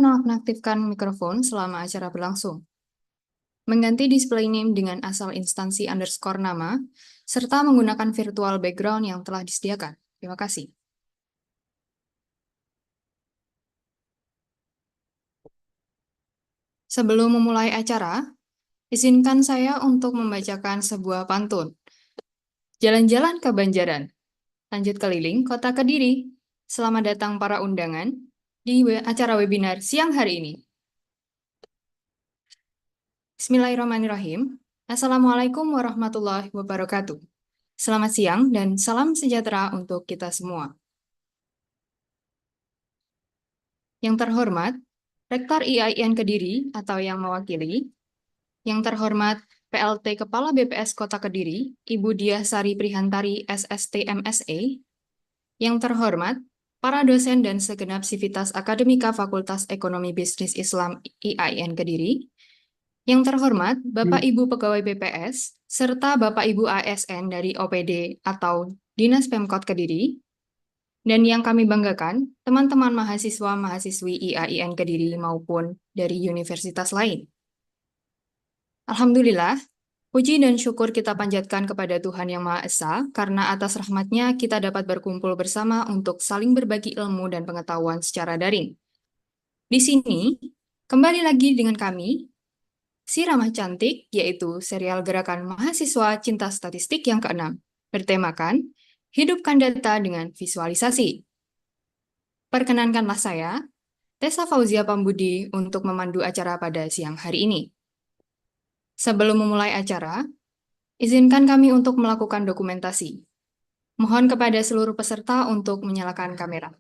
menonaktifkan mikrofon selama acara berlangsung. Mengganti display name dengan asal instansi underscore nama, serta menggunakan virtual background yang telah disediakan. Terima kasih. Sebelum memulai acara, izinkan saya untuk membacakan sebuah pantun. Jalan-jalan ke Banjaran, lanjut keliling kota Kediri. Selamat datang para undangan di acara webinar siang hari ini. Bismillahirrahmanirrahim. Assalamualaikum warahmatullahi wabarakatuh. Selamat siang dan salam sejahtera untuk kita semua. Yang terhormat, Rektor IAIN Kediri atau yang mewakili, yang terhormat PLT Kepala BPS Kota Kediri, Ibu Diah Sari Prihantari SST MSA, yang terhormat para dosen dan segenap sivitas akademika Fakultas Ekonomi Bisnis Islam IAIN Kediri, yang terhormat Bapak Ibu Pegawai BPS, serta Bapak Ibu ASN dari OPD atau Dinas Pemkot Kediri, dan yang kami banggakan, teman-teman mahasiswa-mahasiswi IAIN Kediri maupun dari universitas lain. Alhamdulillah, puji dan syukur kita panjatkan kepada Tuhan Yang Maha Esa, karena atas rahmat-Nya kita dapat berkumpul bersama untuk saling berbagi ilmu dan pengetahuan secara daring. Di sini, kembali lagi dengan kami, Si Ramah Cantik, yaitu serial gerakan mahasiswa cinta statistik yang ke-6, bertemakan Hidupkan Data dengan Visualisasi. Perkenankanlah saya, Tessa Fauzia Pambudi, untuk memandu acara pada siang hari ini. Sebelum memulai acara, izinkan kami untuk melakukan dokumentasi. Mohon kepada seluruh peserta untuk menyalakan kamera.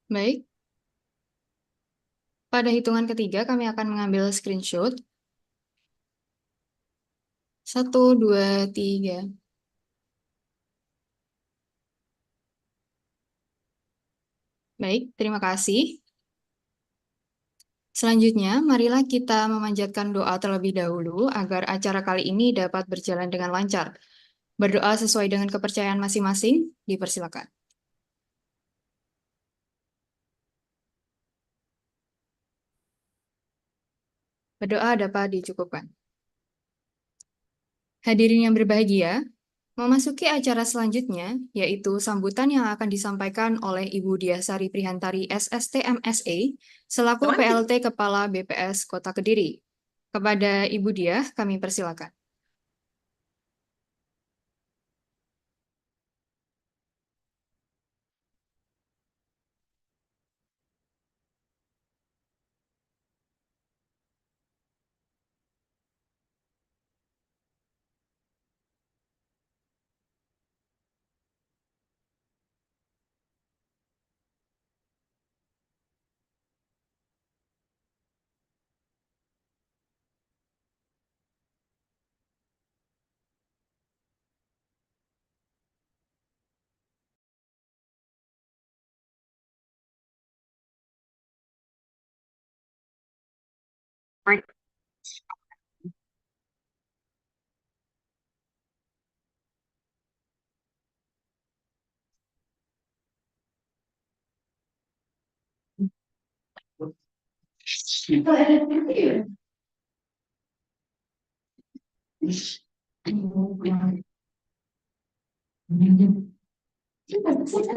Baik, pada hitungan ketiga kami akan mengambil screenshot. 1, 2, 3. Baik, terima kasih. Selanjutnya, marilah kita memanjatkan doa terlebih dahulu agar acara kali ini dapat berjalan dengan lancar. Berdoa sesuai dengan kepercayaan masing-masing, dipersilakan. Berdoa dapat dicukupkan. Hadirin yang berbahagia, memasuki acara selanjutnya, yaitu sambutan yang akan disampaikan oleh Ibu Diah Sari Prihantari SST MSA, selaku PLT Kepala BPS Kota Kediri. Kepada Ibu Diah, kami persilakan.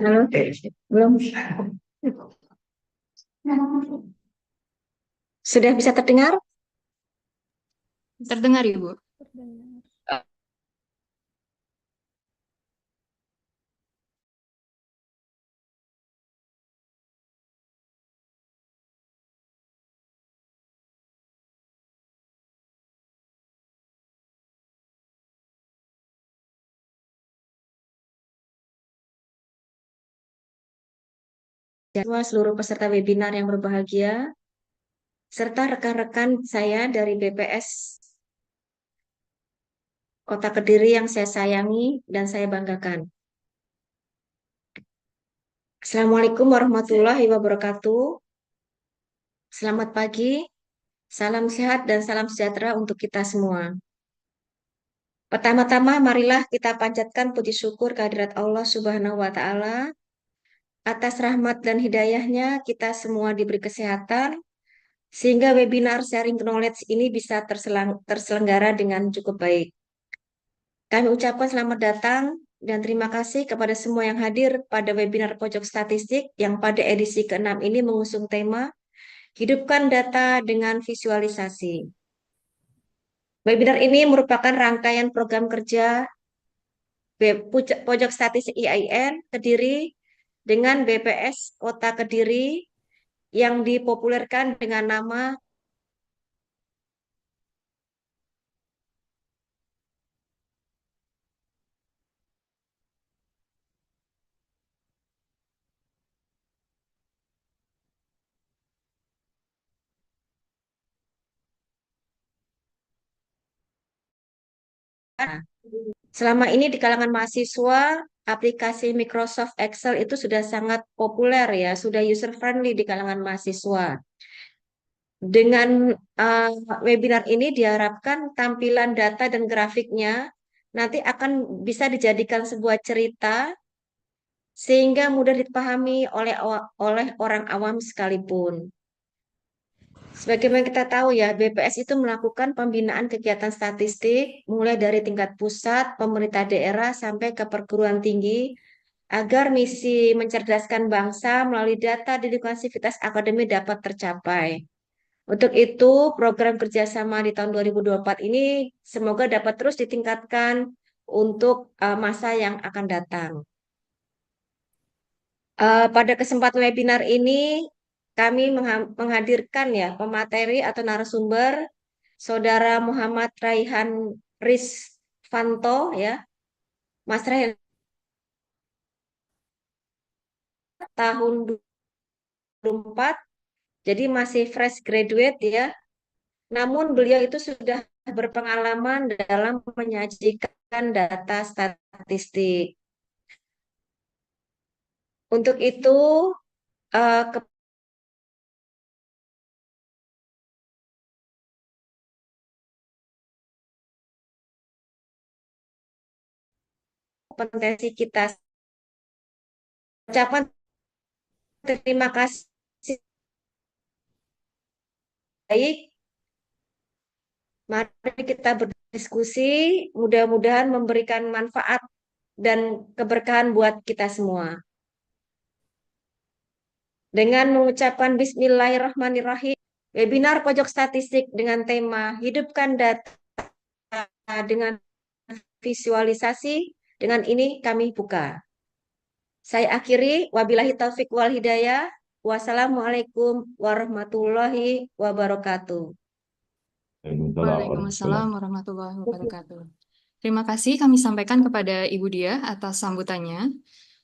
Halo, belum. Sudah bisa terdengar? Terdengar, Ibu. semua seluruh peserta webinar yang berbahagia, serta rekan-rekan saya dari BPS Kota Kediri yang saya sayangi dan saya banggakan. Assalamualaikum warahmatullahi wabarakatuh. Selamat pagi, salam sehat dan salam sejahtera untuk kita semua. Pertama-tama, marilah kita panjatkan puji syukur kehadirat Allah Subhanahu wa Ta'ala. Atas rahmat dan hidayahnya, kita semua diberi kesehatan, sehingga webinar sharing knowledge ini bisa terselenggara dengan cukup baik. Kami ucapkan selamat datang dan terima kasih kepada semua yang hadir pada webinar Pojok Statistik yang pada edisi ke-6 ini mengusung tema Hidupkan Data dengan Visualisasi. Webinar ini merupakan rangkaian program kerja Pojok Statistik IAIN Kediri dengan BPS Kota Kediri yang dipopulerkan dengan nama selama ini di kalangan mahasiswa, aplikasi Microsoft Excel itu sudah sangat populer ya, sudah user friendly di kalangan mahasiswa. Dengan uh, webinar ini diharapkan tampilan data dan grafiknya nanti akan bisa dijadikan sebuah cerita sehingga mudah dipahami oleh orang awam sekalipun. Sebagaimana kita tahu ya, BPS itu melakukan pembinaan kegiatan statistik mulai dari tingkat pusat, pemerintah daerah sampai ke perguruan tinggi agar misi mencerdaskan bangsa melalui data di lingkungan sivitas akademi dapat tercapai. Untuk itu, program kerjasama di tahun 2024 ini semoga dapat terus ditingkatkan untuk masa yang akan datang. Pada kesempatan webinar ini, kami menghadirkan ya pemateri atau narasumber Saudara Muhammad Raihan Rizfanto ya, Mas Raihan tahun 2024, jadi masih fresh graduate ya. Namun beliau itu sudah berpengalaman dalam menyajikan data statistik. Untuk itu, kompetensi kita ucapan terima kasih baik. Mari kita berdiskusi, mudah-mudahan memberikan manfaat dan keberkahan buat kita semua. Dengan mengucapkan Bismillahirrahmanirrahim, webinar Pojok Statistik dengan tema Hidupkan Data dengan Visualisasi, dengan ini kami buka. Saya akhiri, wabillahi taufik wal hidayah. Wassalamualaikum warahmatullahi wabarakatuh. Waalaikumsalam warahmatullahi wabarakatuh. Terima kasih kami sampaikan kepada Ibu Diah atas sambutannya.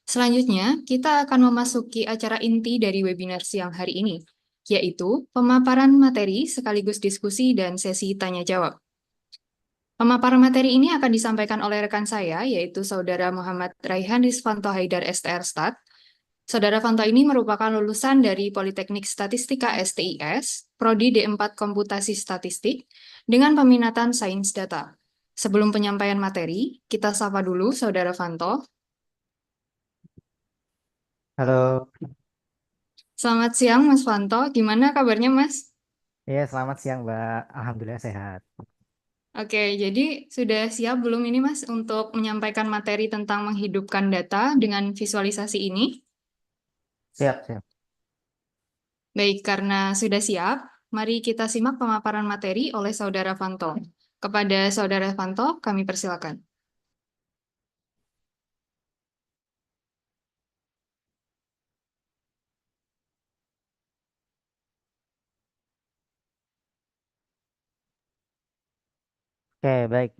Selanjutnya, kita akan memasuki acara inti dari webinar siang hari ini, yaitu pemaparan materi sekaligus diskusi dan sesi tanya-jawab. Pemaparan materi ini akan disampaikan oleh rekan saya, yaitu Saudara Muhammad Raihan Rizfanto Haidar STR Stat. Saudara Fanto ini merupakan lulusan dari Politeknik Statistika STIS, Prodi D4 Komputasi Statistik, dengan peminatan Sains Data. Sebelum penyampaian materi, kita sapa dulu Saudara Fanto. Halo, Selamat siang Mas Fanto, gimana kabarnya Mas? ya selamat siang Mbak. Alhamdulillah sehat. Oke, jadi sudah siap belum ini Mas untuk menyampaikan materi tentang menghidupkan data dengan visualisasi ini? Siap, siap. Baik, karena sudah siap, mari kita simak pemaparan materi oleh Saudara Fanto. Kepada Saudara Fanto, kami persilakan. Oke, baik.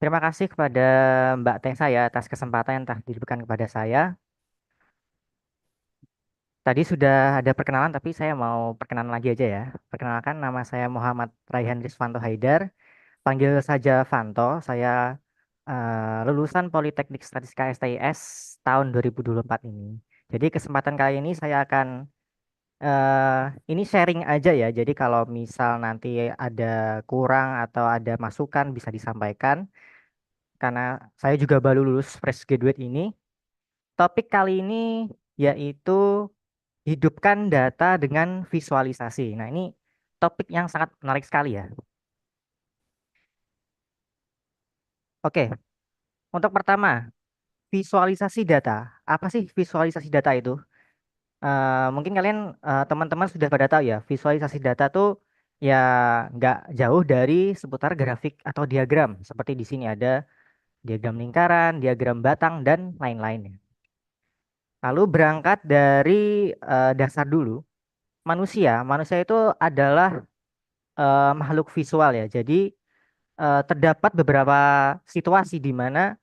Terima kasih kepada Mbak Tessa ya atas kesempatan yang telah diberikan kepada saya. Tadi sudah ada perkenalan, tapi saya mau perkenalan lagi aja ya. Perkenalkan, nama saya Muhammad Raihan Rizwanto Haidar. Panggil saja Vanto. Saya lulusan Politeknik Statistika STIS tahun 2024 ini. Jadi kesempatan kali ini saya akan ini sharing aja ya. Jadi kalau misal nanti ada kurang atau ada masukan bisa disampaikan. Karena saya juga baru lulus fresh graduate ini. Topik kali ini yaitu hidupkan data dengan visualisasi. Nah, ini topik yang sangat menarik sekali ya. Oke, untuk pertama, visualisasi data. Apa sih visualisasi data itu? Mungkin kalian teman-teman sudah pada tahu ya, visualisasi data tuh ya nggak jauh dari seputar grafik atau diagram. Seperti di sini ada diagram lingkaran, diagram batang, dan lain-lainnya. Lalu berangkat dari dasar dulu, manusia itu adalah makhluk visual ya. Jadi terdapat beberapa situasi di mana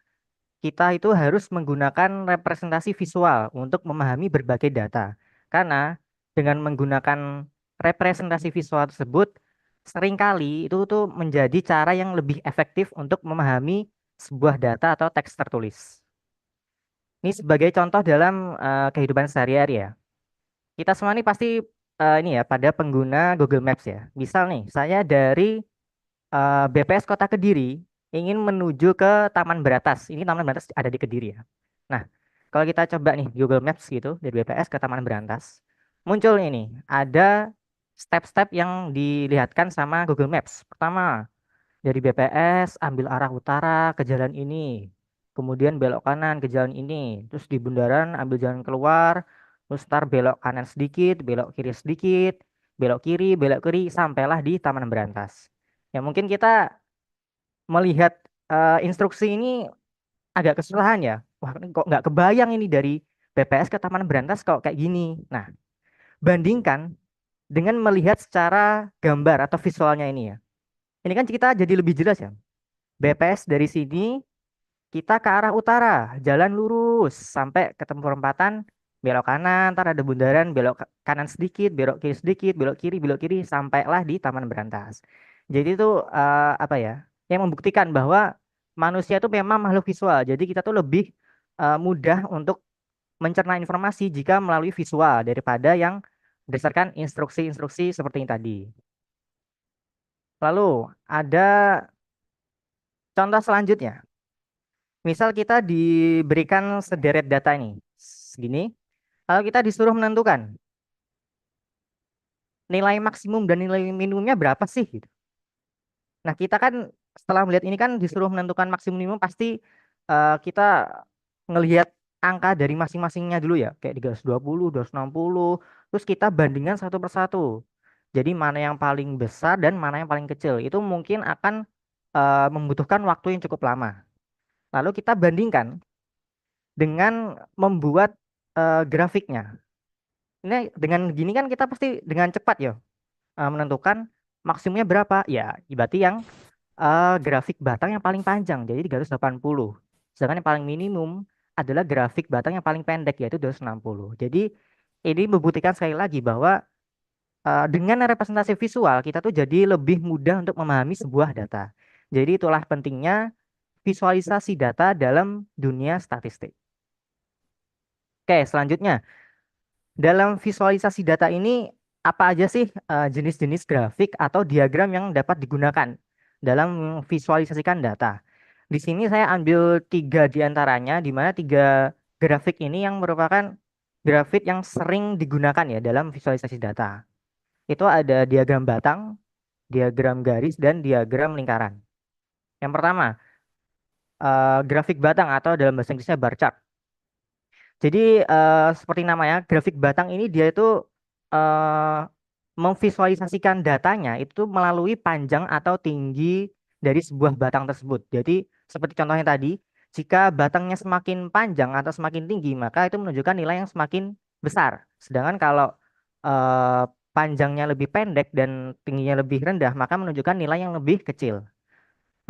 kita itu harus menggunakan representasi visual untuk memahami berbagai data. Karena dengan menggunakan representasi visual tersebut, seringkali itu tuh menjadi cara yang lebih efektif untuk memahami sebuah data atau teks tertulis. Ini sebagai contoh dalam kehidupan sehari-hari ya. Kita semua ini pasti ini ya pada pengguna Google Maps ya. Misal nih, saya dari BPS Kota Kediri ingin menuju ke Taman Berantas. Ini Taman Berantas ada di Kediri ya. Nah, kalau kita coba nih Google Maps gitu dari BPS ke Taman Berantas, muncul ini ada step-step yang dilihatkan sama Google Maps. Pertama, dari BPS ambil arah utara ke jalan ini, kemudian belok kanan ke jalan ini, terus di bundaran ambil jalan keluar, terus ntar belok kanan sedikit, belok kiri, sampailah di Taman Berantas. Ya mungkin kita melihat instruksi ini agak kesusahan ya. Wah, ini kok nggak kebayang ini dari BPS ke Taman Berantas kok kayak gini. Nah, bandingkan dengan melihat secara gambar atau visualnya ini ya. Ini kan kita jadi lebih jelas ya. BPS dari sini kita ke arah utara, jalan lurus sampai ketemu perempatan, belok kanan, ntar ada bundaran, belok kanan sedikit, belok kiri, sampailah di Taman Berantas. Jadi itu apa ya? Yang membuktikan bahwa manusia itu memang makhluk visual. Jadi kita tuh lebih mudah untuk mencerna informasi jika melalui visual daripada yang berdasarkan instruksi-instruksi seperti ini tadi. Lalu ada contoh selanjutnya. Misal kita diberikan sederet data ini, segini, lalu kita disuruh menentukan nilai maksimum dan nilai minimumnya berapa sih gitu. Nah, kita kan setelah melihat ini kan disuruh menentukan maksimum minimum pasti kita ngelihat angka dari masing-masingnya dulu ya, kayak 320, 260, terus kita bandingkan satu persatu. Jadi mana yang paling besar dan mana yang paling kecil. Itu mungkin akan membutuhkan waktu yang cukup lama. Lalu kita bandingkan dengan membuat grafiknya. Ini dengan gini kan kita pasti dengan cepat ya menentukan maksimumnya berapa. Ya, berarti yang grafik batang yang paling panjang, jadi 380. Sedangkan yang paling minimum adalah grafik batang yang paling pendek, yaitu 260. Jadi ini membuktikan sekali lagi bahwa dengan representasi visual, kita tuh jadi lebih mudah untuk memahami sebuah data. Jadi itulah pentingnya visualisasi data dalam dunia statistik. Oke, selanjutnya. Dalam visualisasi data ini, apa aja sih jenis-jenis grafik atau diagram yang dapat digunakan dalam visualisasikan data? Di sini saya ambil 3 diantaranya, di mana 3 grafik ini yang merupakan grafik yang sering digunakan ya dalam visualisasi data. Itu ada diagram batang, diagram garis, dan diagram lingkaran. Yang pertama, grafik batang atau dalam bahasa Inggrisnya bar chart. Jadi seperti namanya, grafik batang ini dia itu eh, memvisualisasikan datanya itu melalui panjang atau tinggi dari sebuah batang tersebut. Jadi seperti contohnya tadi, jika batangnya semakin panjang atau semakin tinggi, maka itu menunjukkan nilai yang semakin besar. Sedangkan kalau eh, panjangnya lebih pendek dan tingginya lebih rendah, maka menunjukkan nilai yang lebih kecil.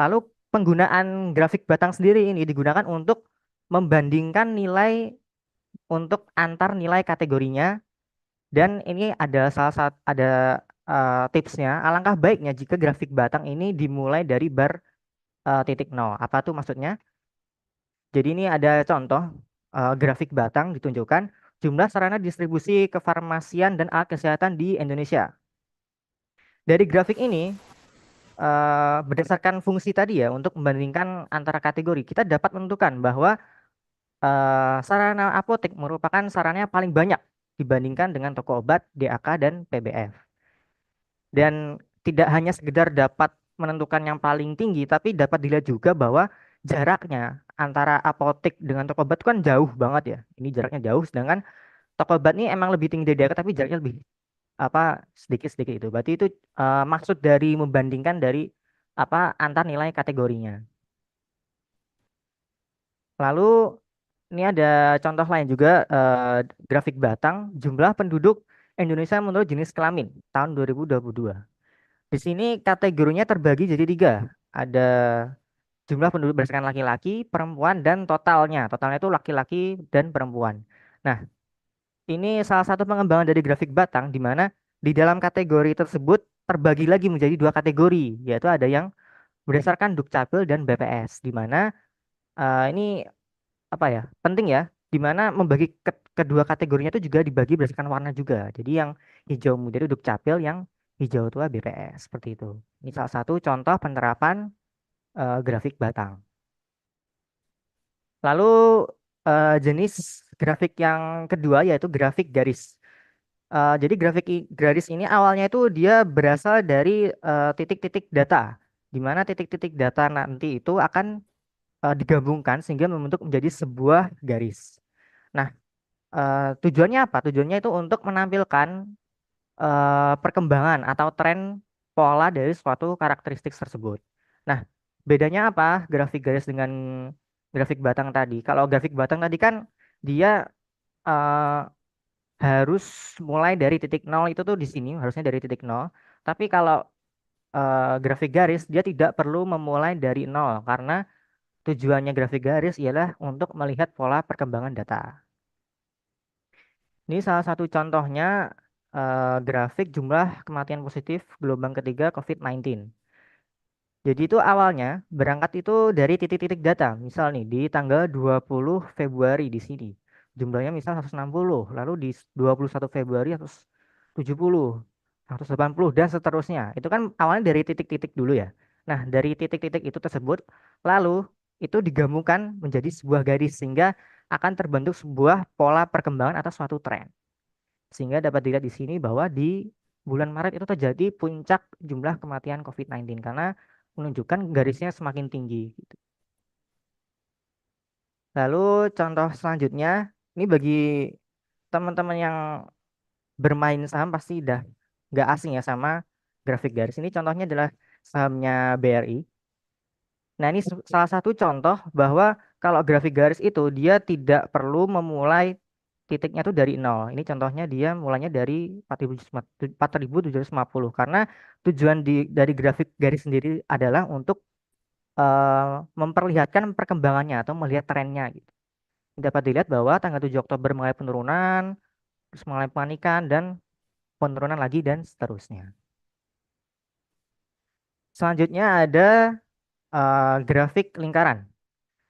Lalu penggunaan grafik batang sendiri ini digunakan untuk membandingkan nilai untuk antar nilai kategorinya, dan ini ada salah satu tipsnya. Alangkah baiknya jika grafik batang ini dimulai dari bar titik nol. Apa tuh maksudnya? Jadi ini ada contoh grafik batang ditunjukkan jumlah sarana distribusi kefarmasian dan alat kesehatan di Indonesia. Dari grafik ini, berdasarkan fungsi tadi ya, untuk membandingkan antara kategori, kita dapat menentukan bahwa sarana apotek merupakan sarana yang paling banyak dibandingkan dengan toko obat, DAK, dan PBF. Dan tidak hanya sekedar dapat menentukan yang paling tinggi, tapi dapat dilihat juga bahwa jaraknya antara apotek dengan toko obat itu kan jauh banget ya. Ini jaraknya jauh, sedangkan toko obat ini emang lebih tinggi dari DAK, tapi jaraknya lebih sedikit-sedikit itu. Berarti itu maksud dari membandingkan dari antar nilai kategorinya. Lalu ini ada contoh lain juga, grafik batang jumlah penduduk Indonesia menurut jenis kelamin tahun 2022. Di sini kategorinya terbagi jadi 3. Ada jumlah penduduk berdasarkan laki-laki, perempuan, dan totalnya. Totalnya itu laki-laki dan perempuan. Nah, ini salah satu pengembangan dari grafik batang di mana di dalam kategori tersebut terbagi lagi menjadi 2 kategori, yaitu ada yang berdasarkan Dukcapil dan BPS, di mana ini penting ya, di mana membagi kedua kategorinya itu juga dibagi berdasarkan warna juga. Jadi yang hijau muda itu Dukcapil, yang hijau tua BPS, seperti itu. Ini salah satu contoh penerapan grafik batang. Lalu jenis grafik yang kedua yaitu grafik garis. Jadi garis ini awalnya itu dia berasal dari titik-titik data, di mana titik-titik data nanti itu akan digabungkan sehingga membentuk menjadi sebuah garis. Nah, tujuannya apa? Tujuannya itu untuk menampilkan perkembangan atau tren pola dari suatu karakteristik tersebut. Nah, bedanya apa grafik garis dengan grafik batang tadi? Kalau grafik batang tadi kan dia eh, harus mulai dari titik nol, itu tuh di sini harusnya dari titik nol. Tapi kalau grafik garis dia tidak perlu memulai dari nol, karena tujuannya grafik garis ialah untuk melihat pola perkembangan data. Ini salah satu contohnya grafik jumlah kematian positif gelombang ketiga COVID-19. Jadi itu awalnya berangkat itu dari titik-titik data. Misal nih di tanggal 20 Februari di sini. Jumlahnya misal 160, lalu di 21 Februari 170, 180 dan seterusnya. Itu kan awalnya dari titik-titik dulu ya. Nah, dari titik-titik itu tersebut lalu itu digabungkan menjadi sebuah garis sehingga akan terbentuk sebuah pola perkembangan atau suatu tren. Sehingga dapat dilihat di sini bahwa di bulan Maret itu terjadi puncak jumlah kematian COVID-19 karena menunjukkan garisnya semakin tinggi gitu. Lalu contoh selanjutnya, ini bagi teman-teman yang bermain saham pasti udah nggak asing ya sama grafik garis. Ini contohnya adalah sahamnya BRI. Nah, ini salah satu contoh bahwa kalau grafik garis itu dia tidak perlu memulai titiknya tuh dari nol. Ini contohnya dia mulainya dari 4.750, karena tujuan dari grafik garis sendiri adalah untuk memperlihatkan perkembangannya atau melihat trennya gitu. Dapat dilihat bahwa tanggal 7 Oktober mulai penurunan, terus mulai panikan dan penurunan lagi dan seterusnya. Selanjutnya ada grafik lingkaran.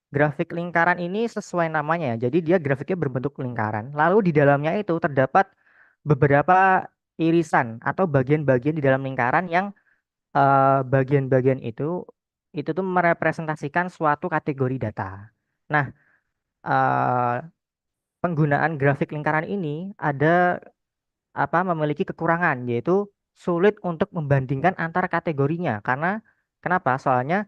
Grafik lingkaran ini sesuai namanya ya. Jadi dia grafiknya berbentuk lingkaran. Lalu di dalamnya itu terdapat beberapa irisan atau bagian-bagian di dalam lingkaran yang bagian-bagian itu tuh merepresentasikan suatu kategori data. Nah, eh, penggunaan grafik lingkaran ini ada memiliki kekurangan, yaitu sulit untuk membandingkan antar kategorinya. Karena kenapa? Soalnya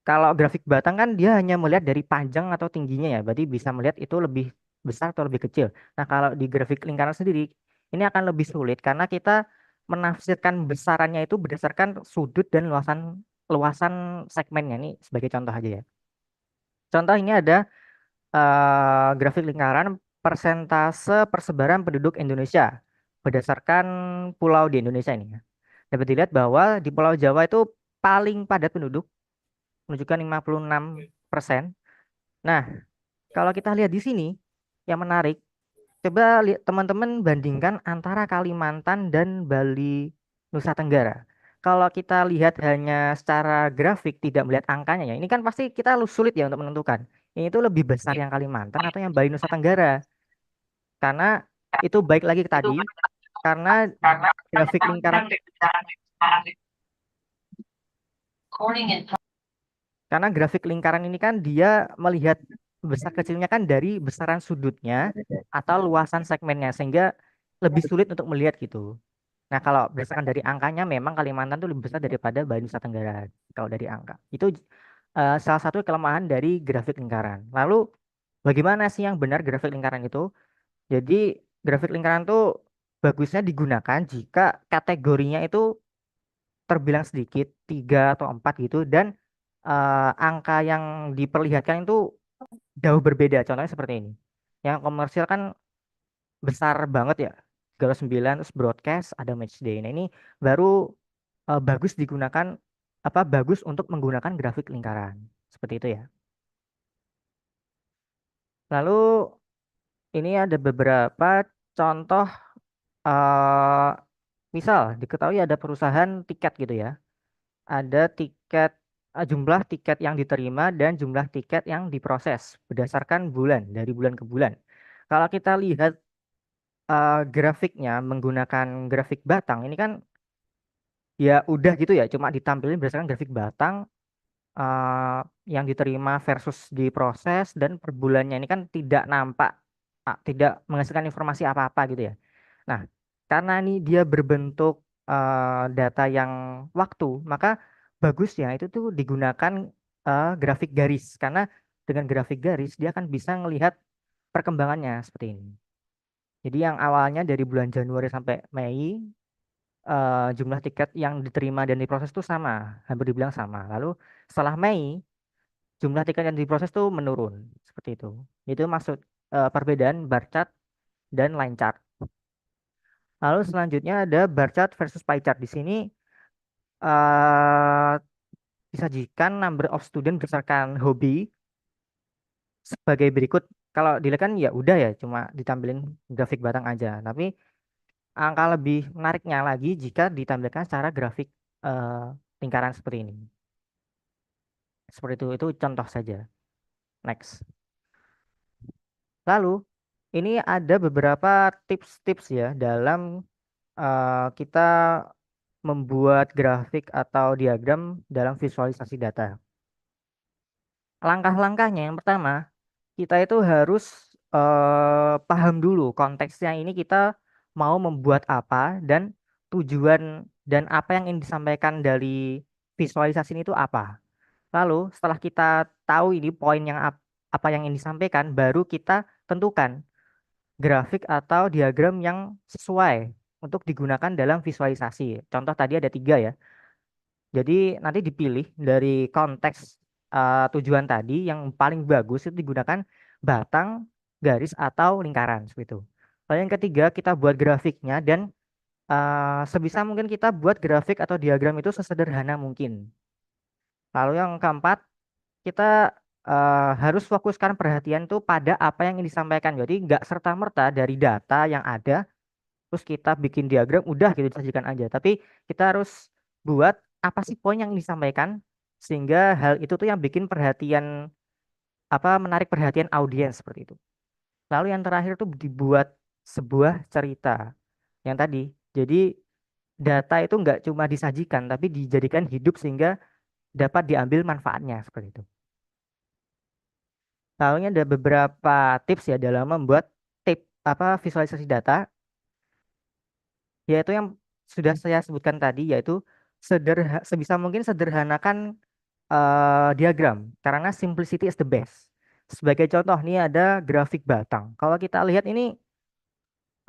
kalau grafik batang kan dia hanya melihat dari panjang atau tingginya ya, berarti bisa melihat itu lebih besar atau lebih kecil. Nah, kalau di grafik lingkaran sendiri ini akan lebih sulit karena kita menafsirkan besarannya itu berdasarkan sudut dan luasan luasan segmennya. Ini sebagai contoh aja ya. Contoh ini ada grafik lingkaran persentase persebaran penduduk Indonesia berdasarkan pulau di Indonesia ini ya. Dapat dilihat bahwa di Pulau Jawa itu paling padat penduduk menunjukkan 56%. Nah, kalau kita lihat di sini, yang menarik, coba teman-teman bandingkan antara Kalimantan dan Bali Nusa Tenggara. Kalau kita lihat hanya secara grafik, tidak melihat angkanya ya, ini kan pasti kita sulit ya untuk menentukan. Ini itu lebih besar yang Kalimantan atau yang Bali Nusa Tenggara. Karena itu baik lagi ke tadi, karena grafik lingkaran karena grafik lingkaran ini kan dia melihat besar kecilnya kan dari besaran sudutnya atau luasan segmennya sehingga lebih sulit untuk melihat gitu. Nah, kalau berdasarkan dari angkanya memang Kalimantan itu lebih besar daripada Bali Nusa Tenggara kalau dari angka. Itu salah satu kelemahan dari grafik lingkaran. Lalu bagaimana sih yang benar grafik lingkaran itu? Jadi grafik lingkaran itu bagusnya digunakan jika kategorinya itu terbilang sedikit, 3 atau 4 gitu, dan angka yang diperlihatkan itu jauh berbeda. Contohnya seperti ini. Yang komersial kan besar banget ya, 39, terus broadcast, ada match day. Nah ini baru bagus digunakan, bagus untuk menggunakan grafik lingkaran. Seperti itu ya. Lalu ini ada beberapa contoh, eh misal diketahui ada perusahaan tiket gitu ya. Ada tiket, jumlah tiket yang diterima dan jumlah tiket yang diproses berdasarkan bulan, dari bulan ke bulan. Kalau kita lihat grafiknya menggunakan grafik batang, ini kan ya udah gitu ya, cuma ditampilin berdasarkan grafik batang, eh, yang diterima versus diproses, dan per bulannya ini kan tidak nampak, tidak menghasilkan informasi apa-apa gitu ya. Nah, karena ini dia berbentuk data yang waktu, maka bagusnya itu tuh digunakan grafik garis, karena dengan grafik garis dia akan bisa melihat perkembangannya seperti ini. Jadi yang awalnya dari bulan Januari sampai Mei, jumlah tiket yang diterima dan diproses itu sama, hampir dibilang sama. Lalu setelah Mei, jumlah tiket yang diproses itu menurun, seperti itu. Itu maksud perbedaan bar chart dan line chart. Lalu selanjutnya ada bar chart versus pie chart. Di sini eh, disajikan number of student berdasarkan hobi sebagai berikut. Kalau dilihat kan ya udah ya, cuma ditampilin grafik batang aja. Tapi angka lebih menariknya lagi jika ditampilkan secara grafik eh, lingkaran seperti ini. Seperti itu contoh saja. Next. Lalu ini ada beberapa tips-tips ya dalam kita membuat grafik atau diagram dalam visualisasi data. Langkah-langkahnya yang pertama, kita itu harus paham dulu konteksnya, ini kita mau membuat apa dan tujuan dan apa yang ingin disampaikan dari visualisasi ini itu apa. Lalu setelah kita tahu ini poin yang apa yang ingin disampaikan, baru kita tentukan grafik atau diagram yang sesuai untuk digunakan dalam visualisasi. Contoh tadi ada 3 ya. Jadi nanti dipilih dari konteks tujuan tadi yang paling bagus itu digunakan batang, garis, atau lingkaran seperti itu. Lalu yang ketiga, kita buat grafiknya dan sebisa mungkin kita buat grafik atau diagram itu sesederhana mungkin. Lalu yang keempat, kita harus fokuskan perhatian itu pada apa yang ingin disampaikan. Jadi nggak serta-merta dari data yang ada terus kita bikin diagram udah gitu disajikan aja, tapi kita harus buat apa sih poin yang disampaikan sehingga hal itu tuh yang bikin perhatian, menarik perhatian audiens seperti itu. Lalu yang terakhir tuh dibuat sebuah cerita yang tadi, jadi data itu nggak cuma disajikan tapi dijadikan hidup sehingga dapat diambil manfaatnya seperti itu. Lalu ini ada beberapa tips ya dalam membuat visualisasi data, yaitu yang sudah saya sebutkan tadi, yaitu sebisa mungkin sederhanakan diagram karena simplicity is the best. Sebagai contoh nih ada grafik batang. Kalau kita lihat ini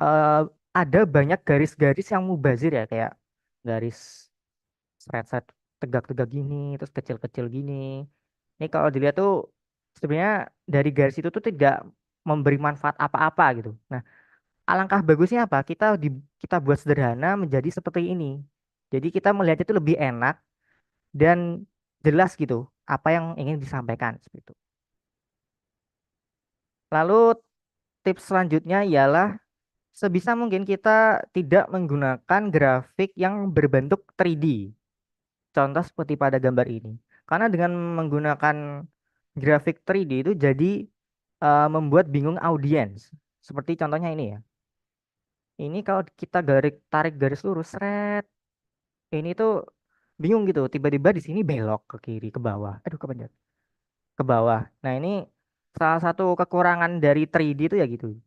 eh, ada banyak garis-garis yang mubazir ya, kayak garis seret-seret tegak-tegak gini, terus kecil-kecil gini. Ini kalau dilihat tuh sebenarnya dari garis itu tuh tidak memberi manfaat apa-apa gitu. Nah, alangkah bagusnya apa? Kita buat sederhana menjadi seperti ini. Jadi kita melihat itu lebih enak dan jelas gitu apa yang ingin disampaikan seperti itu. Lalu tips selanjutnya ialah sebisa mungkin kita tidak menggunakan grafik yang berbentuk 3D. Contoh seperti pada gambar ini. Karena dengan menggunakan grafik 3D itu jadi membuat bingung audiens. Seperti contohnya ini ya. Ini kalau kita tarik garis lurus, seret, ini tuh bingung gitu. Tiba-tiba di sini belok ke kiri, ke bawah. Aduh, kepencet. Ke bawah. Nah, ini salah satu kekurangan dari 3D itu ya gitu.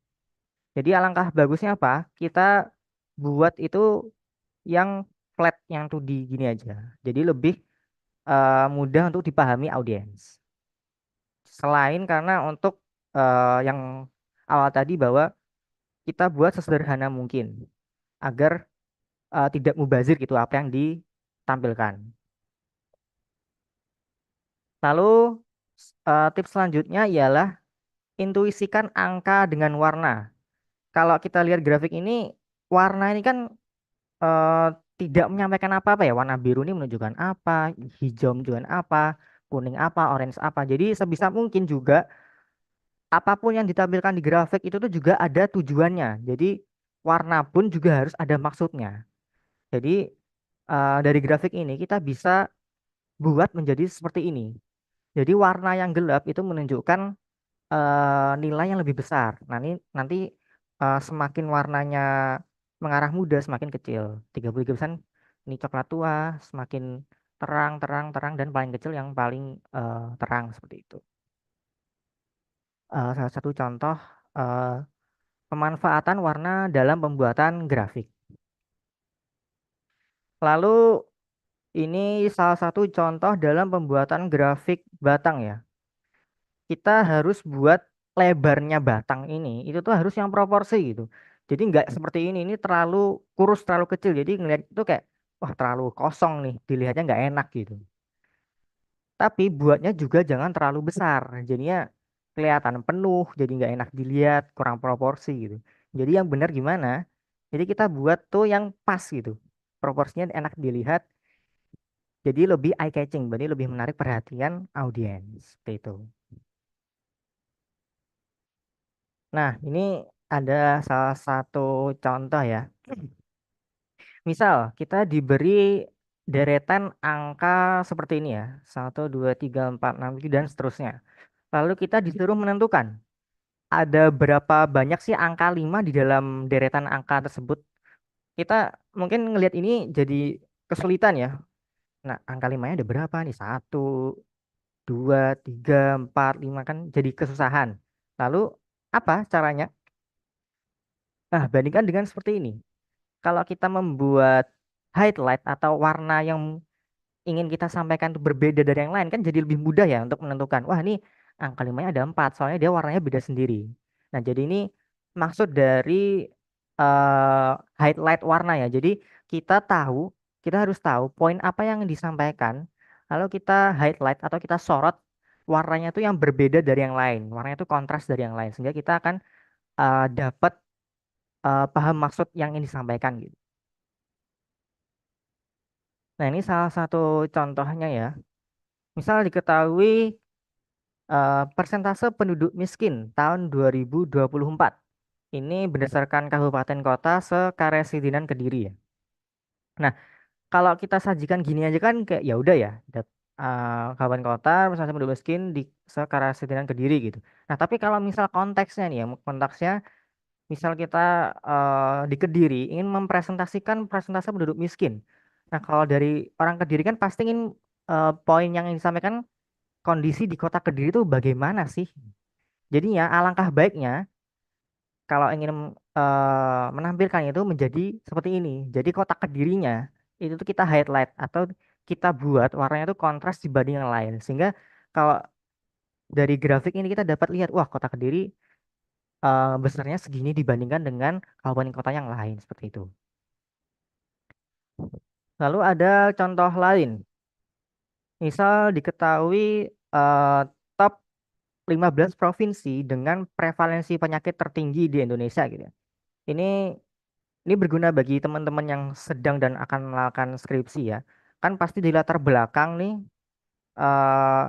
Jadi alangkah bagusnya apa? Kita buat itu yang flat, yang 2D gini aja. Jadi lebih mudah untuk dipahami audiens. Selain karena untuk yang awal tadi bahwa kita buat sesederhana mungkin agar tidak mubazir gitu apa yang ditampilkan. Lalu tips selanjutnya ialah intuisikan angka dengan warna. Kalau kita lihat grafik ini, warna ini kan eh, tidak menyampaikan apa-apa ya. Warna biru ini menunjukkan apa, hijau menunjukkan apa, kuning apa, orange apa. Jadi sebisa mungkin juga apapun yang ditampilkan di grafik itu tuh juga ada tujuannya. Jadi warna pun juga harus ada maksudnya. Jadi dari grafik ini kita bisa buat menjadi seperti ini. Jadi warna yang gelap itu menunjukkan nilai yang lebih besar. Nanti semakin warnanya mengarah muda semakin kecil. 33% ini coklat tua, semakin terang, terang, terang dan paling kecil yang paling terang seperti itu. Salah satu contoh eh, pemanfaatan warna dalam pembuatan grafik. Lalu ini salah satu contoh dalam pembuatan grafik batang ya. Kita harus buat lebarnya batang ini itu tuh harus yang proporsi gitu. Jadi nggak seperti ini terlalu kurus, terlalu kecil. Jadi ngelihat itu kayak wah terlalu kosong nih, dilihatnya nggak enak gitu. Tapi buatnya juga jangan terlalu besar, jadinya kelihatan penuh, jadi nggak enak dilihat, kurang proporsi gitu. Jadi yang benar gimana? Jadi kita buat tuh yang pas gitu, proporsinya enak dilihat, jadi lebih eye catching, berarti lebih menarik perhatian audiens, seperti itu. Nah, ini ada salah satu contoh ya. Misal kita diberi deretan angka seperti ini ya, 1, 2, 3, 4, 6, 7, dan seterusnya. Lalu kita disuruh menentukan ada berapa banyak sih angka 5 di dalam deretan angka tersebut. Kita mungkin ngelihat ini jadi kesulitan ya. Nah, angka 5-nya ada berapa nih? 1, 2, 3, 4, 5 kan jadi kesusahan. Lalu apa caranya? Nah, bandingkan dengan seperti ini. Kalau kita membuat highlight atau warna yang ingin kita sampaikan itu berbeda dari yang lain kan jadi lebih mudah ya untuk menentukan. Wah, ini angka 5-nya ada 4 soalnya dia warnanya beda sendiri. Nah, jadi ini maksud dari eh, highlight warna ya. Jadi kita tahu, kita harus tahu poin apa yang disampaikan. Lalu kita highlight atau kita sorot warnanya itu yang berbeda dari yang lain. Warnanya itu kontras dari yang lain sehingga kita akan dapat paham maksud yang ingin disampaikan gitu. Nah, ini salah satu contohnya ya. Misal diketahui persentase penduduk miskin tahun 2024. Ini berdasarkan kabupaten kota sekaresidenan Kediri ya. Nah, kalau kita sajikan gini aja kan kayak ya udah ya, kabupaten kota persentase penduduk miskin di sekaresidenan Kediri gitu. Nah, tapi kalau misal konteksnya nih ya, konteksnya misal kita di Kediri ingin mempresentasikan persentase penduduk miskin. Nah, kalau dari orang Kediri kan pasti ingin poin yang disampaikan kondisi di kota Kediri itu bagaimana sih? Jadinya alangkah baiknya kalau ingin menampilkan itu menjadi seperti ini. Jadi kota Kedirinya itu tuh kita highlight atau kita buat warnanya itu kontras dibanding yang lain. Sehingga kalau dari grafik ini kita dapat lihat, wah kota Kediri besarnya segini dibandingkan dengan kabupaten kota yang lain seperti itu. Lalu ada contoh lain. Misal diketahui eh, top 15 provinsi dengan prevalensi penyakit tertinggi di Indonesia gitu ya. Ini ini berguna bagi teman-teman yang sedang dan akan melakukan skripsi ya. Kan pasti di latar belakang nih eh,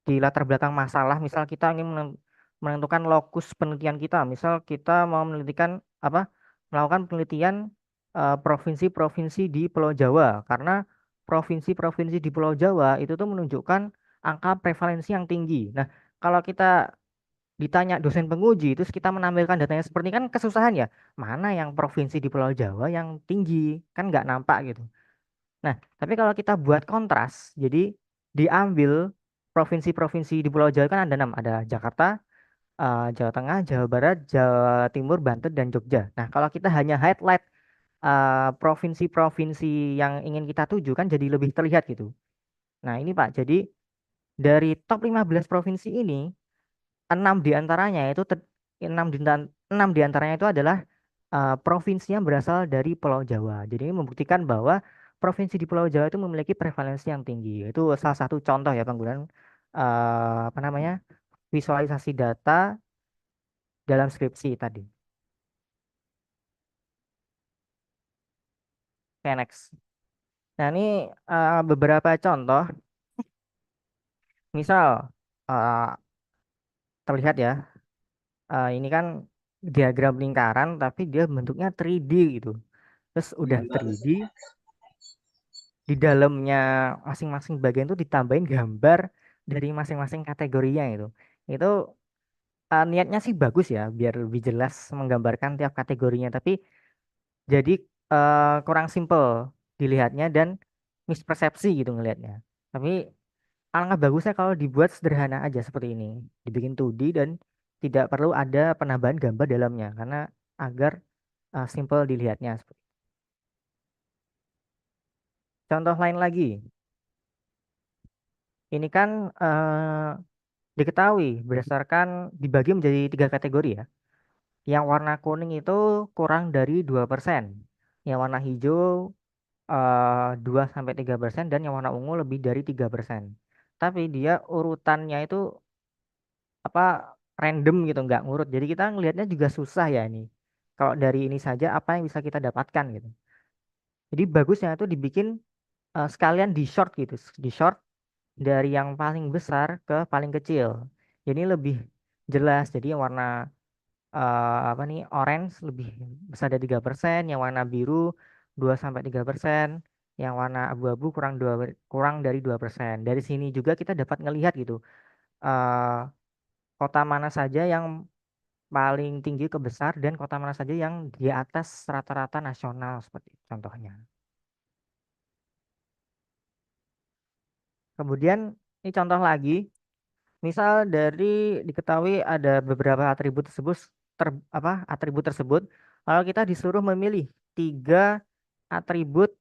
di latar belakang masalah, misal kita ingin menentukan lokus penelitian kita, misal kita mau menelitikan apa, melakukan penelitian provinsi-provinsi di Pulau Jawa, karena provinsi-provinsi di Pulau Jawa itu tuh menunjukkan angka prevalensi yang tinggi. Nah, kalau kita ditanya dosen penguji, terus kita menampilkan datanya seperti ini kan kesusahan ya, mana yang provinsi di Pulau Jawa yang tinggi, kan nggak nampak gitu. Nah, tapi kalau kita buat kontras, jadi diambil provinsi-provinsi di Pulau Jawa kan ada enam, ada Jakarta, Jawa Tengah, Jawa Barat, Jawa Timur, Banten, dan Jogja. Nah, kalau kita hanya highlight provinsi-provinsi yang ingin kita tuju kan jadi lebih terlihat gitu. Nah, ini Pak, jadi dari top 15 provinsi ini, 6 diantaranya itu 6 diantaranya itu adalah provinsi yang berasal dari Pulau Jawa. Jadi ini membuktikan bahwa provinsi di Pulau Jawa itu memiliki prevalensi yang tinggi. Itu salah satu contoh ya penggunaan apa namanya, visualisasi data dalam skripsi tadi. Oke, next. Nah, ini beberapa contoh. Misal eh, terlihat ya, ini kan diagram lingkaran tapi dia bentuknya 3D gitu. Terus udah 3D, di dalamnya masing-masing bagian itu ditambahin gambar dari masing-masing kategorinya itu. Itu niatnya sih bagus ya, biar lebih jelas menggambarkan tiap kategorinya. Tapi jadi kurang simple dilihatnya dan mispersepsi gitu ngelihatnya. Tapi alangkah bagusnya kalau dibuat sederhana aja seperti ini, dibikin 2D dan tidak perlu ada penambahan gambar dalamnya karena agar simple dilihatnya. Contoh lain lagi, ini kan diketahui berdasarkan dibagi menjadi 3 kategori ya. Yang warna kuning itu kurang dari 2%, yang warna hijau 2 sampai 3%, dan yang warna ungu lebih dari 3%. Tapi dia urutannya itu apa, random gitu, nggak ngurut. Jadi kita ngelihatnya juga susah ya ini. Kalau dari ini saja apa yang bisa kita dapatkan gitu. Jadi bagusnya itu dibikin sekalian di short gitu, di short dari yang paling besar ke paling kecil. Jadi lebih jelas. Jadi yang warna apa nih, orange lebih besar dari 3%, yang warna biru 2 sampai 3%, yang warna abu-abu kurang dari 2%. Dari sini juga kita dapat ngelihat gitu eh, kota mana saja yang paling tinggi ke besar dan kota mana saja yang di atas rata-rata nasional seperti itu contohnya. Kemudian ini contoh lagi, misal dari diketahui ada beberapa atribut tersebut atribut tersebut, kalau kita disuruh memilih 3 atribut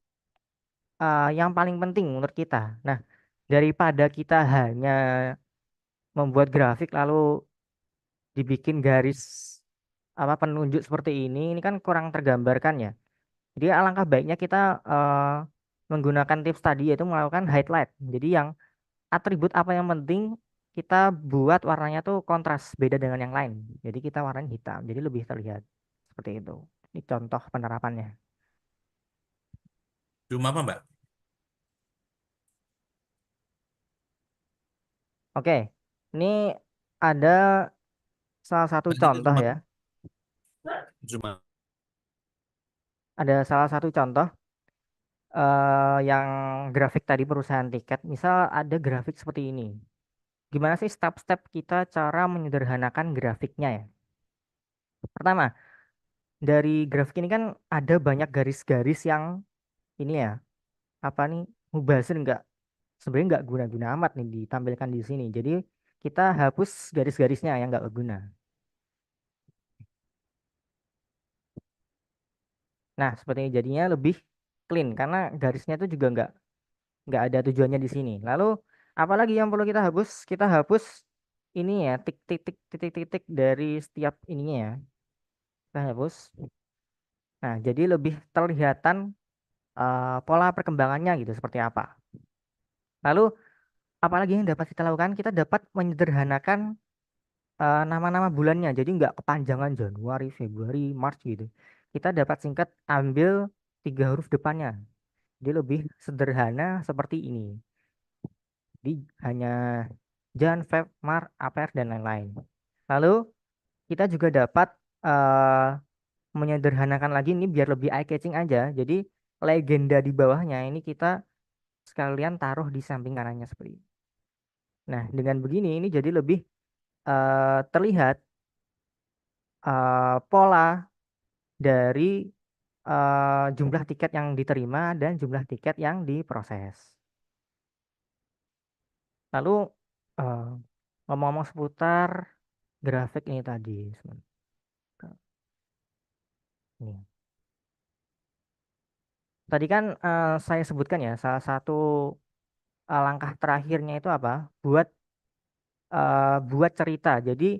yang paling penting menurut kita. Nah, daripada kita hanya membuat grafik lalu dibikin garis penunjuk seperti ini kan kurang tergambarkan ya. Jadi alangkah baiknya kita menggunakan tips tadi, yaitu melakukan highlight. Jadi yang atribut apa yang penting kita buat warnanya tuh kontras beda dengan yang lain. Jadi kita warnanya hitam, jadi lebih terlihat seperti itu. Ini contoh penerapannya. Cuma apa, Mbak? Oke, ini ada salah satu Berarti contoh cuma ya. cuma Ada salah satu contoh yang grafik tadi perusahaan tiket. Misal ada grafik seperti ini. Gimana sih step-step kita cara menyederhanakan grafiknya ya? Pertama, dari grafik ini kan ada banyak garis-garis yang ini ya, apa nih, mubazir, nggak, sebenarnya nggak guna-guna amat nih ditampilkan di sini. Jadi kita hapus garis-garisnya yang nggak berguna. Nah, seperti ini jadinya lebih clean karena garisnya itu juga nggak ada tujuannya di sini. Lalu apalagi yang perlu kita hapus? Kita hapus ini ya, titik-titik dari setiap ininya ya. Kita hapus. Nah, jadi lebih terlihatan pola perkembangannya gitu seperti apa. Lalu apalagi yang dapat kita lakukan? Kita dapat menyederhanakan nama-nama bulannya. Jadi nggak kepanjangan Januari, Februari, Maret gitu. Kita dapat singkat, ambil 3 huruf depannya. Jadi lebih sederhana seperti ini. Jadi hanya Jan, Feb, Mar, Aper, dan lain-lain. Lalu kita juga dapat eh, menyederhanakan lagi ini biar lebih eye catching aja. Jadi legenda di bawahnya ini kita sekalian taruh di samping kanannya seperti ini. Nah, dengan begini ini jadi lebih terlihat pola dari jumlah tiket yang diterima dan jumlah tiket yang diproses. Lalu eh, ngomong-ngomong seputar grafik ini tadi, ini. Tadi kan saya sebutkan ya salah satu langkah terakhirnya itu apa? Buat cerita. Jadi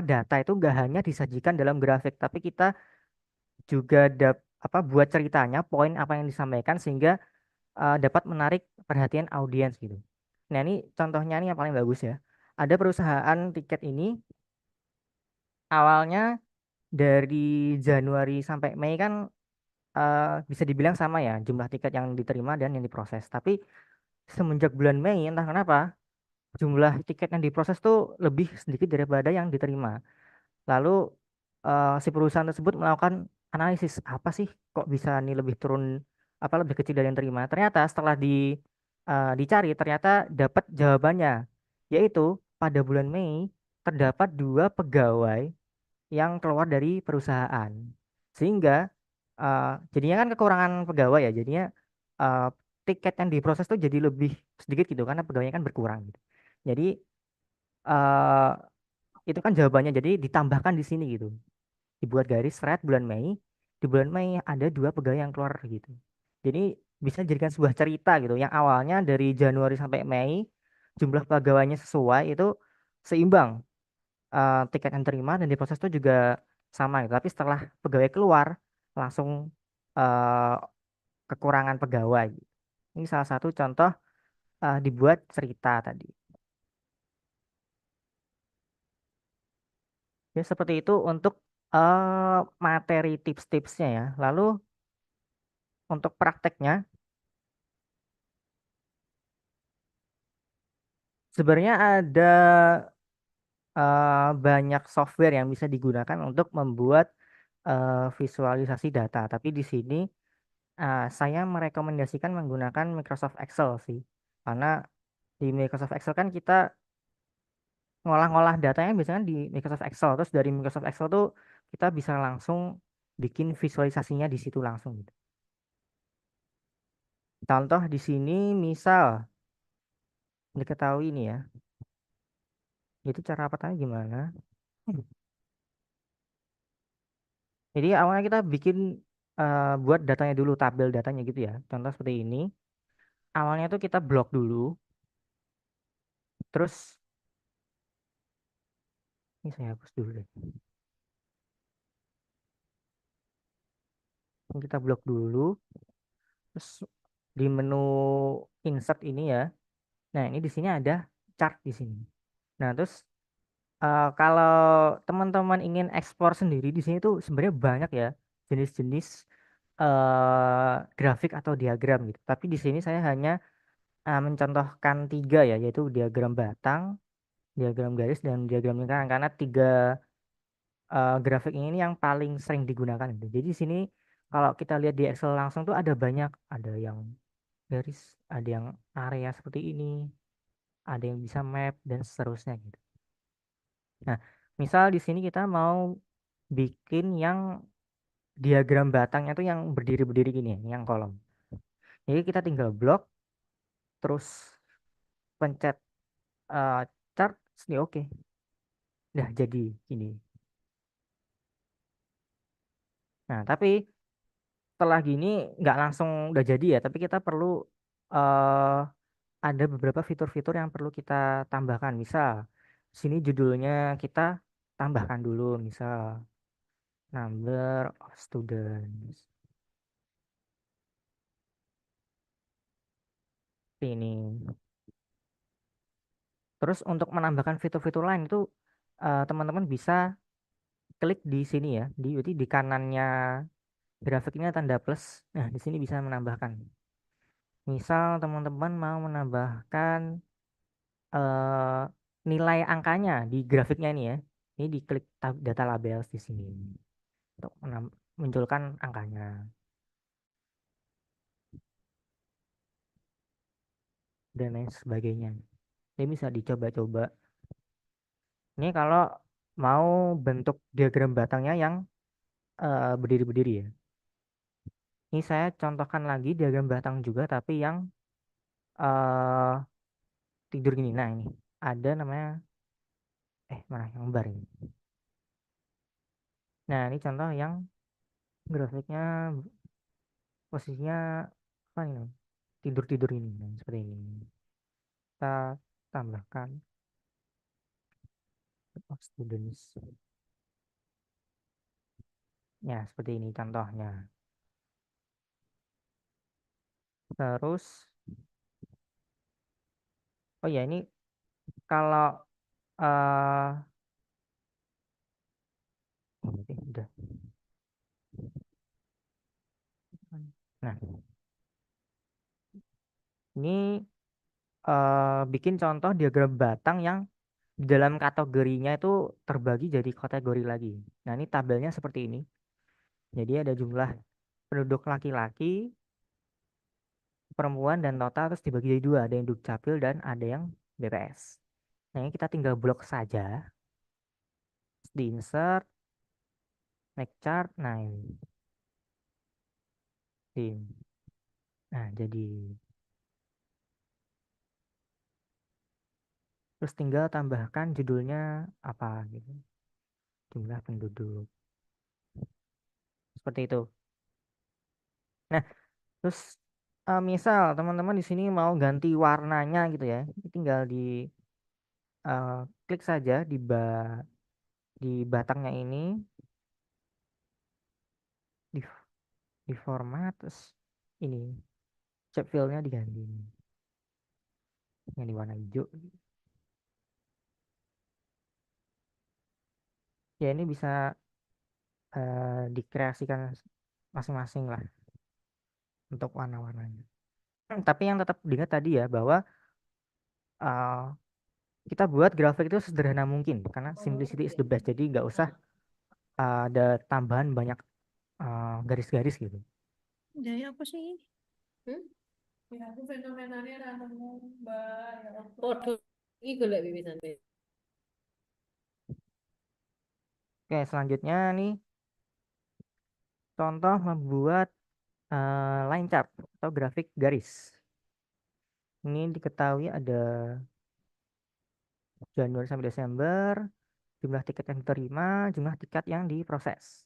data itu nggak hanya disajikan dalam grafik, tapi kita juga buat ceritanya, poin apa yang disampaikan sehingga dapat menarik perhatian audiens gitu. Nah, ini contohnya ini yang paling bagus ya. Ada perusahaan tiket ini awalnya dari Januari sampai Mei kan bisa dibilang sama ya jumlah tiket yang diterima dan yang diproses. Tapi semenjak bulan Mei entah kenapa jumlah tiket yang diproses tuh lebih sedikit daripada yang diterima. Lalu si perusahaan tersebut melakukan analisis apa sih kok bisa nih lebih turun lebih kecil dari yang terima. Ternyata setelah dicari ternyata dapat jawabannya yaitu pada bulan Mei terdapat 2 pegawai yang keluar dari perusahaan sehingga eh, jadinya kan kekurangan pegawai ya jadinya eh, tiket yang diproses tuh jadi lebih sedikit gitu karena pegawainya kan berkurang gitu. Jadi eh, itu kan jawabannya jadi ditambahkan di sini gitu dibuat garis thread bulan Mei di bulan Mei ada 2 pegawai yang keluar gitu jadi bisa dijadikan sebuah cerita gitu yang awalnya dari Januari sampai Mei jumlah pegawainya sesuai itu seimbang tiket yang terima dan diproses itu juga sama gitu. Tapi setelah pegawai keluar langsung eh, kekurangan pegawai ini salah satu contoh dibuat cerita tadi ya seperti itu untuk materi tips-tipsnya ya lalu untuk prakteknya sebenarnya ada banyak software yang bisa digunakan untuk membuat visualisasi data. Tapi di sini saya merekomendasikan menggunakan Microsoft Excel sih. Karena di Microsoft Excel kan kita ngolah-ngolah datanya biasanya di Microsoft Excel. Terus dari Microsoft Excel tuh kita bisa langsung bikin visualisasinya di situ langsung gitu. Contoh di sini misal diketahui ini ya. Itu cara pertama gimana? Jadi awalnya kita bikin buat datanya dulu, tabel datanya gitu ya. Contoh seperti ini. Awalnya tuh kita blok dulu, terus ini saya hapus dulu deh. Ini kita blok dulu, terus di menu insert ini ya. Nah ini di sini ada chart di sini. Nah terus kalau teman-teman ingin ekspor sendiri di sini tuh sebenarnya banyak ya jenis-jenis grafik atau diagram gitu. Tapi di sini saya hanya mencontohkan 3 ya, yaitu diagram batang, diagram garis dan diagram lingkaran karena 3 grafik ini yang paling sering digunakan gitu. Jadi di sini kalau kita lihat di Excel langsung tuh ada banyak, ada yang garis, ada yang area seperti ini, ada yang bisa map dan seterusnya gitu. Nah, misal di sini kita mau bikin yang diagram batangnya tuh yang berdiri-berdiri gini, yang kolom. Jadi kita tinggal blok, terus pencet eh, chart, ini oke. Udah jadi ini. Nah, tapi setelah gini nggak langsung udah jadi ya, tapi kita perlu eh ada beberapa fitur-fitur yang perlu kita tambahkan. Misal, sini judulnya kita tambahkan dulu, misal number of students. Ini. Terus untuk menambahkan fitur-fitur lain itu teman-teman bisa klik di sini ya, di kanannya grafik ini ada tanda plus. Nah, di sini bisa menambahkan. Misal teman-teman mau menambahkan eh, nilai angkanya di grafiknya ini ya. Ini diklik data labels di sini untuk munculkan angkanya dan lain sebagainya. Ini bisa dicoba-coba. Ini kalau mau bentuk diagram batangnya yang berdiri-berdiri ya. Ini saya contohkan lagi diagram batang juga tapi yang eh tidur gini. Nah, ini ada namanya mana yang bar ini. Nah, ini contoh yang grafiknya posisinya apa ini? Tidur-tidur ini. Nah, seperti ini. Kita tambahkan of students. Ya, seperti ini contohnya. Terus oh ya ini kalau udah. Nah, ini bikin contoh diagram batang yang di dalam kategorinya itu terbagi jadi kategori lagi. Nah, ini tabelnya seperti ini. Jadi ada jumlah penduduk laki-laki, perempuan, dan total terus dibagi jadi dua. Ada yang dukcapil dan ada yang BPS. Nah, ini kita tinggal blok saja. Di insert, make chart. Nah, ini. Nah, jadi terus tinggal tambahkan judulnya apa gitu. Jumlah penduduk. Seperti itu. Nah, terus misal teman-teman di sini mau ganti warnanya gitu ya. Tinggal di klik saja di batangnya ini di di format terus ini shape fill-nya diganti yang di warna hijau. Ya ini bisa dikreasikan masing-masing lah untuk warna-warnanya. Tapi yang tetap diingat tadi ya bahwa eh, kita buat grafik itu sederhana mungkin karena simplicity is the best. Jadi nggak usah ada tambahan banyak garis-garis gitu. Jadi apa sih? Ya, aku fenomenanya ra nemu Mbak. Ya Allah. Podo iki golek wiwitan. Oke, selanjutnya nih contoh membuat line chart atau grafik garis. Ini diketahui ada Januari sampai Desember, jumlah tiket yang diterima, jumlah tiket yang diproses.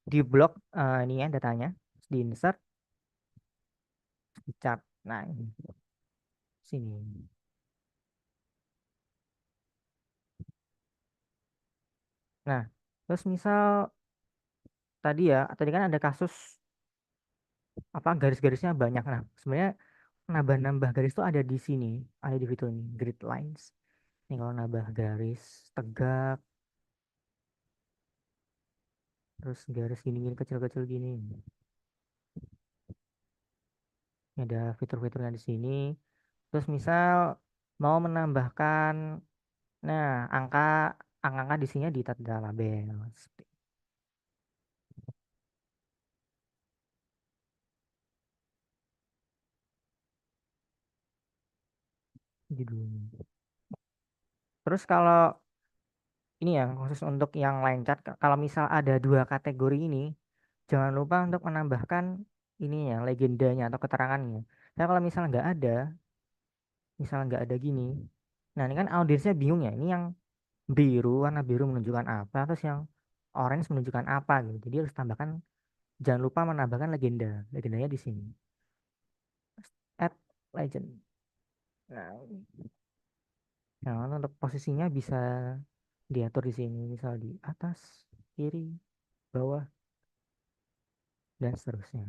Di blok ini ya datanya, di insert, di chart. Nah, ini sini. Nah, terus misal tadi ya, tadi kan ada kasus apa garis-garisnya banyak. Nah, sebenarnya nambah-nambah garis itu ada di sini, ada di fitur ini, grid lines. Ini kalau nambah garis tegak, terus garis gini-gini kecil-kecil gini. Ini ada fitur-fiturnya di sini. Terus misal mau menambahkan, nah angka di sini di tanda label. Judulnya. Terus kalau ini ya khusus untuk yang line chart, kalau misal ada dua kategori ini, jangan lupa untuk menambahkan ini ya legendanya atau keterangannya. Saya kalau misal nggak ada gini, nah ini kan audiensnya bingung ya. Ini yang biru warna biru menunjukkan apa, terus yang orange menunjukkan apa gitu. Jadi harus tambahkan, jangan lupa menambahkan legendanya di sini. Add legend. Nah, untuk posisinya bisa diatur di sini, misal di atas, kiri, bawah, dan seterusnya.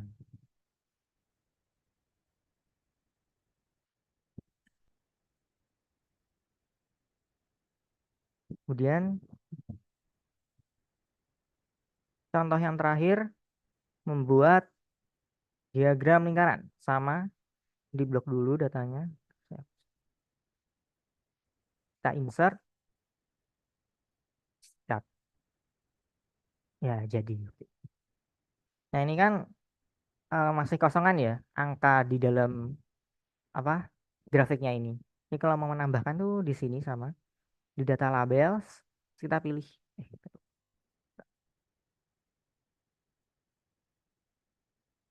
Kemudian contoh yang terakhir membuat Diagram lingkaran sama, di blok dulu datanya. Kita insert. Cut. Ya, jadi. Nah, ini kan masih kosongan ya angka di dalam apa grafiknya ini. Ini kalau mau menambahkan tuh di sini sama di data labels kita pilih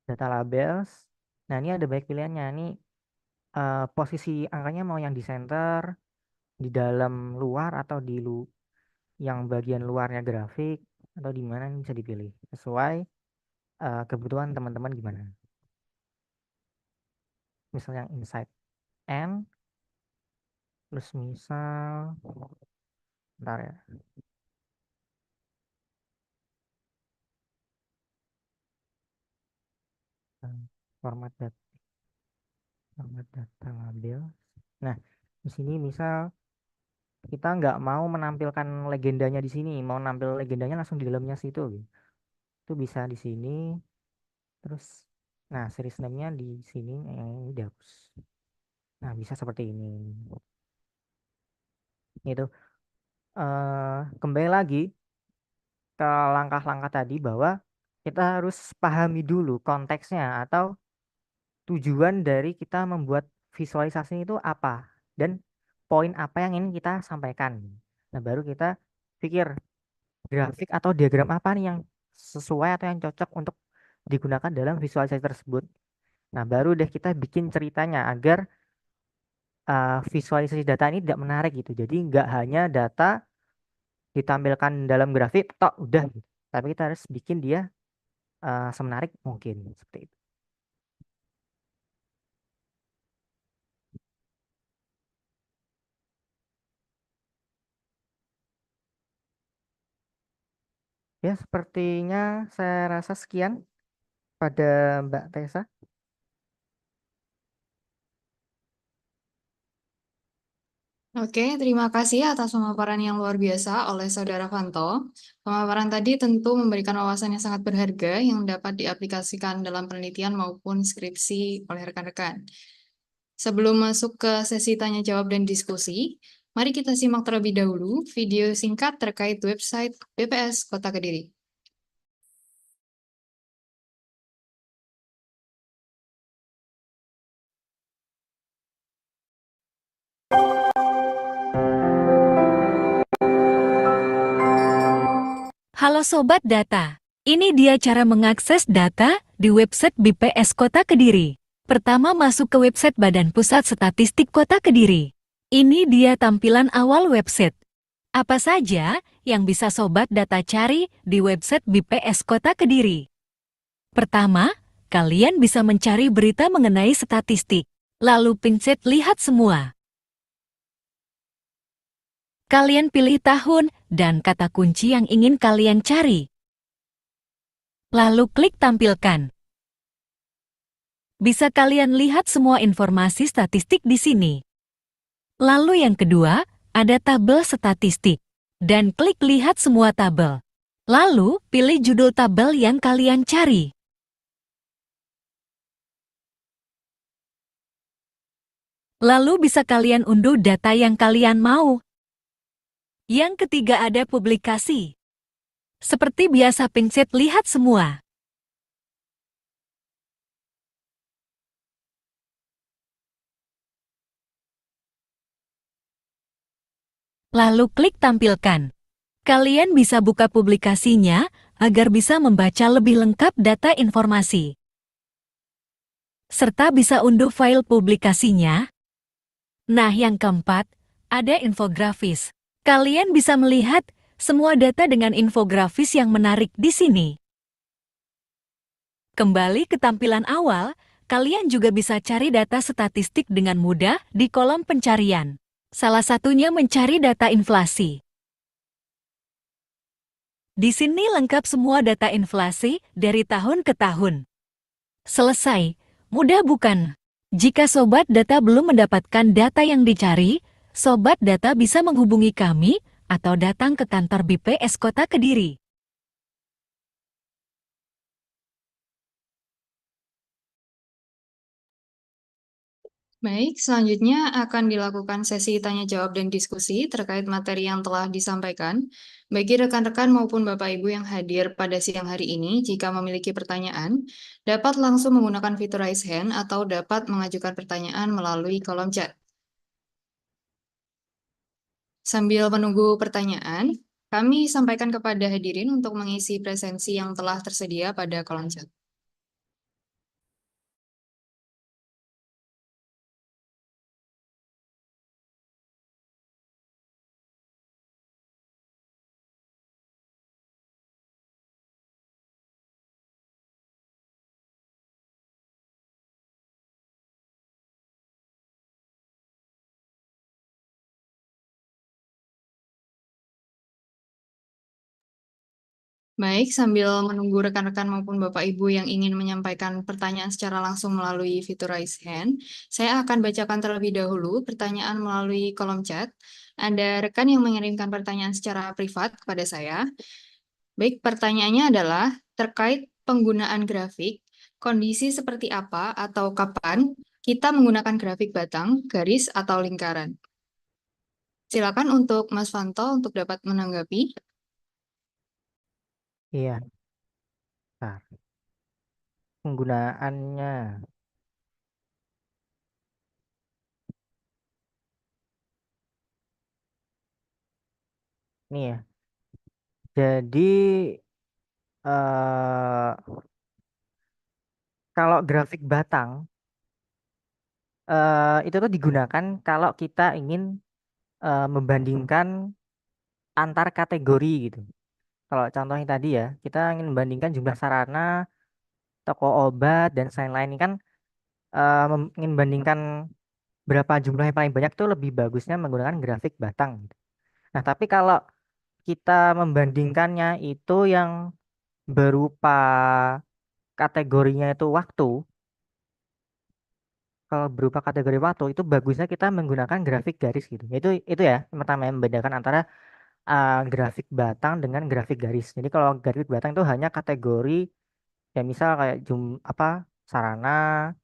data labels. Nah, ini ada banyak pilihannya. Ini posisi angkanya mau yang di center, di dalam luar atau di yang bagian luarnya grafik atau di mana, ini bisa dipilih sesuai kebutuhan teman-teman gimana. Misalnya yang inside N, terus misal, bentar ya. Format data label. Nah, di sini misal kita nggak mau menampilkan legendanya di sini, mau nampil legendanya langsung di dalamnya situ, gitu. Itu bisa di sini. Terus, nah series name-nya di sini ini dihapus. Nah, bisa seperti ini. Itu kembali lagi ke langkah-langkah tadi bahwa kita harus pahami dulu konteksnya atau tujuan dari kita membuat visualisasi itu apa dan poin apa yang ingin kita sampaikan. Nah, baru kita pikir grafik atau diagram apa nih yang sesuai atau yang cocok untuk digunakan dalam visualisasi tersebut. Nah, baru deh kita bikin ceritanya agar visualisasi data ini tidak menarik gitu. Jadi nggak hanya data ditampilkan dalam grafik, tok udah gitu. Tapi kita harus bikin dia semenarik mungkin seperti itu. Ya, sepertinya saya rasa sekian pada Mbak Tessa. Oke, terima kasih atas pemaparan yang luar biasa oleh Saudara Vanto. Pemaparan tadi tentu memberikan wawasan yang sangat berharga yang dapat diaplikasikan dalam penelitian maupun skripsi oleh rekan-rekan. Sebelum masuk ke sesi tanya jawab dan diskusi, mari kita simak terlebih dahulu video singkat terkait website BPS Kota Kediri. Halo Sobat Data, ini dia cara mengakses data di website BPS Kota Kediri. Pertama masuk ke website Badan Pusat Statistik Kota Kediri. Ini dia tampilan awal website. Apa saja yang bisa Sobat Data cari di website BPS Kota Kediri? Pertama, kalian bisa mencari berita mengenai statistik. Lalu pencet lihat semua. Kalian pilih tahun dan kata kunci yang ingin kalian cari. Lalu klik tampilkan. Bisa kalian lihat semua informasi statistik di sini. Lalu yang kedua, ada tabel statistik. Dan klik lihat semua tabel. Lalu, pilih judul tabel yang kalian cari. Lalu bisa kalian unduh data yang kalian mau. Yang ketiga ada publikasi. Seperti biasa pencet lihat semua. Lalu klik tampilkan. Kalian bisa buka publikasinya agar bisa membaca lebih lengkap data informasi. Serta bisa unduh file publikasinya. Nah, yang keempat, ada infografis. Kalian bisa melihat semua data dengan infografis yang menarik di sini. Kembali ke tampilan awal, kalian juga bisa cari data statistik dengan mudah di kolom pencarian. Salah satunya mencari data inflasi. Di sini lengkap semua data inflasi dari tahun ke tahun. Selesai, mudah bukan? Jika Sobat Data belum mendapatkan data yang dicari, Sobat Data bisa menghubungi kami atau datang ke kantor BPS Kota Kediri. Baik, selanjutnya akan dilakukan sesi tanya jawab dan diskusi terkait materi yang telah disampaikan. Bagi rekan-rekan maupun Bapak Ibu yang hadir pada siang hari ini, jika memiliki pertanyaan, dapat langsung menggunakan fitur raise hand atau dapat mengajukan pertanyaan melalui kolom chat. Sambil menunggu pertanyaan, kami sampaikan kepada hadirin untuk mengisi presensi yang telah tersedia pada kolom chat. Baik, sambil menunggu rekan-rekan maupun Bapak Ibu yang ingin menyampaikan pertanyaan secara langsung melalui fitur raise hand, saya akan bacakan terlebih dahulu pertanyaan melalui kolom chat. Ada rekan yang mengirimkan pertanyaan secara privat kepada saya. Baik, pertanyaannya adalah terkait penggunaan grafik, kondisi seperti apa atau kapan kita menggunakan grafik batang, garis, atau lingkaran. Silakan untuk Mas Fanto untuk dapat menanggapi. Iya. Nah, penggunaannya. Nih ya. Jadi eh kalau grafik batang itu tuh digunakan kalau kita ingin membandingkan antar kategori gitu. Kalau contohnya tadi ya, kita ingin membandingkan jumlah sarana, toko obat, dan lain-lain ini kan ingin membandingkan berapa jumlah yang paling banyak itu lebih bagusnya menggunakan grafik batang gitu. Nah, tapi kalau kita membandingkannya itu yang berupa kategorinya itu waktu, kalau berupa kategori waktu itu bagusnya kita menggunakan grafik garis gitu. Itu ya yang pertama yang membedakan antara grafik batang dengan grafik garis. Jadi kalau grafik batang itu hanya kategori ya misal kayak apa sarana,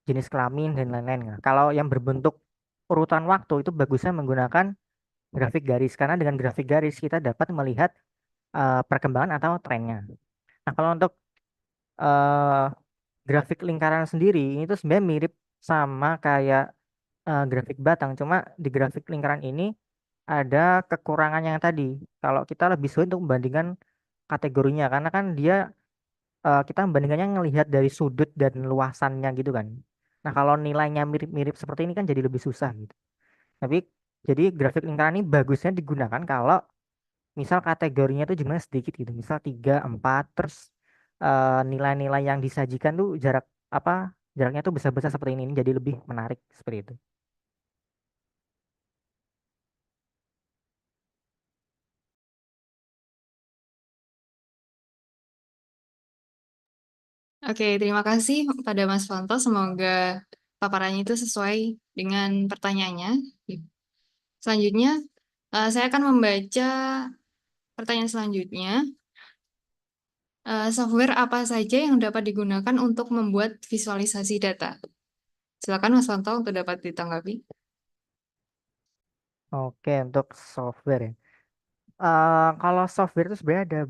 jenis kelamin dan lain-lain. Nah, kalau yang berbentuk urutan waktu itu bagusnya menggunakan grafik garis karena dengan grafik garis kita dapat melihat perkembangan atau trennya. Nah, kalau untuk eh, grafik lingkaran sendiri ini tuh sebenarnya mirip sama kayak grafik batang, cuma di grafik lingkaran ini ada kekurangan yang tadi. Kalau kita lebih sulit untuk membandingkan kategorinya karena kan dia kita membandingkannya ngelihat dari sudut dan luasannya gitu kan. Nah, kalau nilainya mirip-mirip seperti ini kan jadi lebih susah gitu. Tapi jadi grafik lingkaran ini bagusnya digunakan kalau misal kategorinya itu jumlahnya sedikit gitu. Misal 3, 4, terus nilai-nilai yang disajikan tuh apa jaraknya tuh besar-besar seperti ini jadi lebih menarik seperti itu. Oke, terima kasih pada Mas Fanto. Semoga paparannya itu sesuai dengan pertanyaannya. Selanjutnya, saya akan membaca pertanyaan selanjutnya. Software apa saja yang dapat digunakan untuk membuat visualisasi data? Silakan Mas Fanto untuk dapat ditanggapi. Oke, untuk software ya. Kalau software itu sebenarnya ada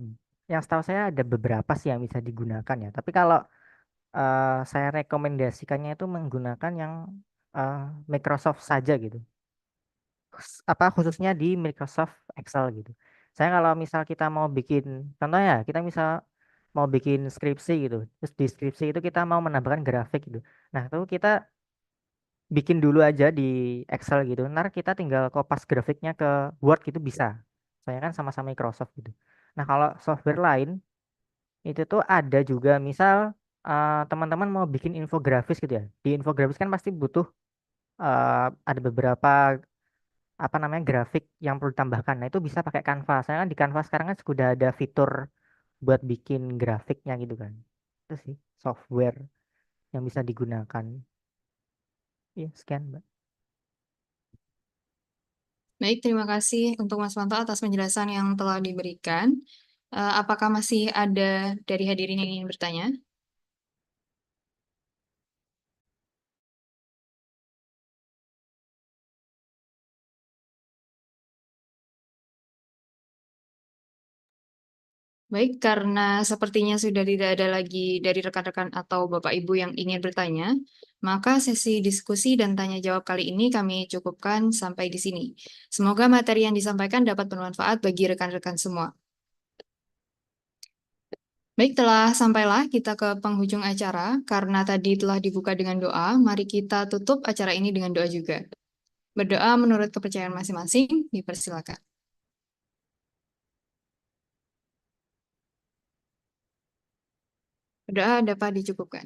yang setahu saya ada beberapa sih yang bisa digunakan ya. Tapi kalau saya rekomendasikannya itu menggunakan yang eh, Microsoft saja gitu. Apa khususnya di Microsoft Excel gitu. Saya kalau misal kita mau bikin contohnya kita misal mau bikin skripsi gitu. Terus di skripsi itu kita mau menambahkan grafik gitu. Nah, itu kita bikin dulu aja di Excel gitu. Ntar kita tinggal kopas grafiknya ke Word gitu bisa. Saya kan sama-sama Microsoft gitu. Nah, kalau software lain itu tuh ada juga misal teman-teman mau bikin infografis gitu ya. Di infografis kan pasti butuh ada beberapa apa namanya grafik yang perlu ditambahkan. Nah, itu bisa pakai Canva. Saya kan di Canva sekarang kan sudah ada fitur buat bikin grafiknya gitu kan. Itu sih software yang bisa digunakan. Ya, sekian, Mbak. Baik, terima kasih untuk Mas Fanto atas penjelasan yang telah diberikan. Apakah masih ada dari hadirin yang ingin bertanya? Baik, karena sepertinya sudah tidak ada lagi dari rekan-rekan atau Bapak Ibu yang ingin bertanya, maka sesi diskusi dan tanya jawab kali ini kami cukupkan sampai di sini. Semoga materi yang disampaikan dapat bermanfaat bagi rekan-rekan semua. Baik, sampailah kita ke penghujung acara. Karena tadi telah dibuka dengan doa, mari kita tutup acara ini dengan doa juga. Berdoa menurut kepercayaan masing-masing, dipersilakan. Berdoa dapat dicukupkan.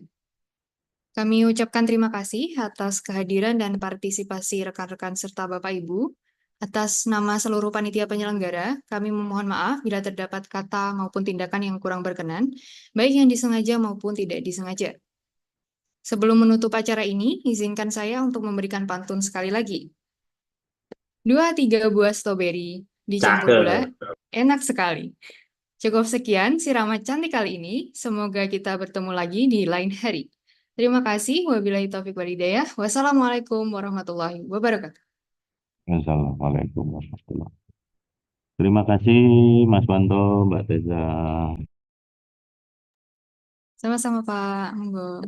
Kami ucapkan terima kasih atas kehadiran dan partisipasi rekan-rekan serta Bapak Ibu. Atas nama seluruh panitia penyelenggara, kami memohon maaf bila terdapat kata maupun tindakan yang kurang berkenan, baik yang disengaja maupun tidak disengaja. Sebelum menutup acara ini, izinkan saya untuk memberikan pantun sekali lagi. 2-3 buah stroberi dicampur gula, enak sekali. Cukup sekian siraman cantik kali ini. Semoga kita bertemu lagi di lain hari. Terima kasih. Wabillahi taufiq walhidayah. Wassalamualaikum warahmatullahi wabarakatuh. Assalamualaikum warahmatullahi wabarakatuh. Terima kasih Mas Wanto, Mbak Teza. Sama-sama Pak. Monggo.